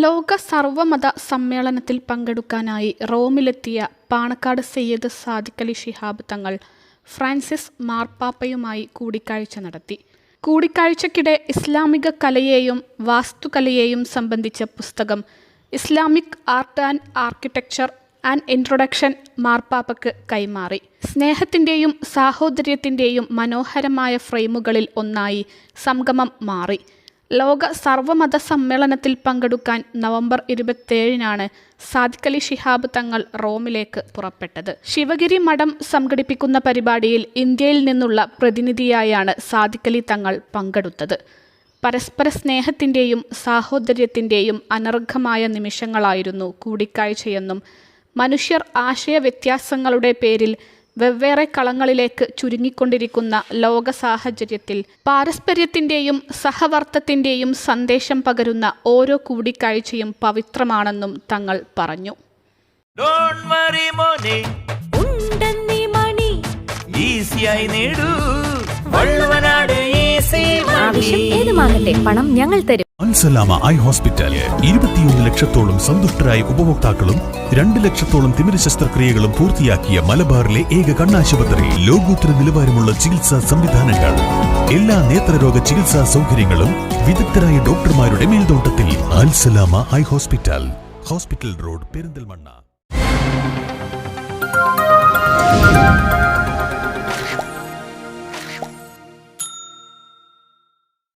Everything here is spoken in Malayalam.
ലോക സർവമത സമ്മേളനത്തിൽ പങ്കെടുക്കാനായി റോമിലെത്തിയ പാണക്കാട് സയ്യിദ് സാദിഖലി ശിഹാബ് തങ്ങൾ ഫ്രാൻസിസ് മാർപ്പാപ്പയുമായി കൂടിക്കാഴ്ച നടത്തി. കൂടിക്കാഴ്ചയ്ക്കിടെ ഇസ്ലാമിക കലയെയും വാസ്തുകലയെയും സംബന്ധിച്ച പുസ്തകം Islamic art and architecture and introduction മാർപ്പാപ്പയ്ക്ക് കൈമാറി. സ്നേഹത്തിൻ്റെയും സാഹോദര്യത്തിൻ്റെയും മനോഹരമായ ഫ്രെയിമുകളിൽ ഒന്നായി സംഗമം മാറി. ലോക സർവമത സമ്മേളനത്തിൽ പങ്കെടുക്കാൻ നവംബർ 27-നാണ് സാദിഖലി ശിഹാബ് തങ്ങൾ റോമിലേക്ക് പുറപ്പെട്ടത്. ശിവഗിരി മഠം സംഘടിപ്പിക്കുന്ന പരിപാടിയിൽ ഇന്ത്യയിൽ നിന്നുള്ള പ്രതിനിധിയായാണ് സാദിഖലി തങ്ങൾ പങ്കെടുത്തത്. പരസ്പര സ്നേഹത്തിൻ്റെയും സാഹോദര്യത്തിൻ്റെയും അനർഘമായ നിമിഷങ്ങളായിരുന്നു കൂടിക്കാഴ്ചയെന്നും മനുഷ്യർ ആശയവ്യത്യാസങ്ങളുടെ പേരിൽ വെവ്വേറെ കളങ്ങളിലേക്ക് ചുരുങ്ങിക്കൊണ്ടിരിക്കുന്ന ലോക സാഹചര്യത്തിൽ പാരസ്പര്യത്തിൻ്റെയും സഹവർത്തത്തിൻ്റെയും സന്ദേശം പകരുന്ന ഓരോ കൂടിക്കാഴ്ചയും പവിത്രമാണെന്നും തങ്ങൾ പറഞ്ഞു. പണം ഞങ്ങൾ തരും. അൽസലാമ ഐ ഹോസ്പിറ്റൽ 21 ലക്ഷത്തോളം സന്തുഷ്ടരായ ഉപഭോക്താക്കളും 2 ലക്ഷത്തോളം തിമിര ശസ്ത്രക്രിയകളും പൂർത്തിയാക്കിയ മലബാറിലെ ഏക കണ്ണാശുപത്രി. ലോകോത്തര നിലവാരമുള്ള ചികിത്സാ സംവിധാനങ്ങൾ, എല്ലാ നേത്രരോഗ ചികിത്സാ സൗകര്യങ്ങളും വിദഗ്ധരായ ഡോക്ടർമാരുടെ മേൽനോട്ടത്തിൽ. Al Salama eye hospital, hospital road, Perinthalmanna.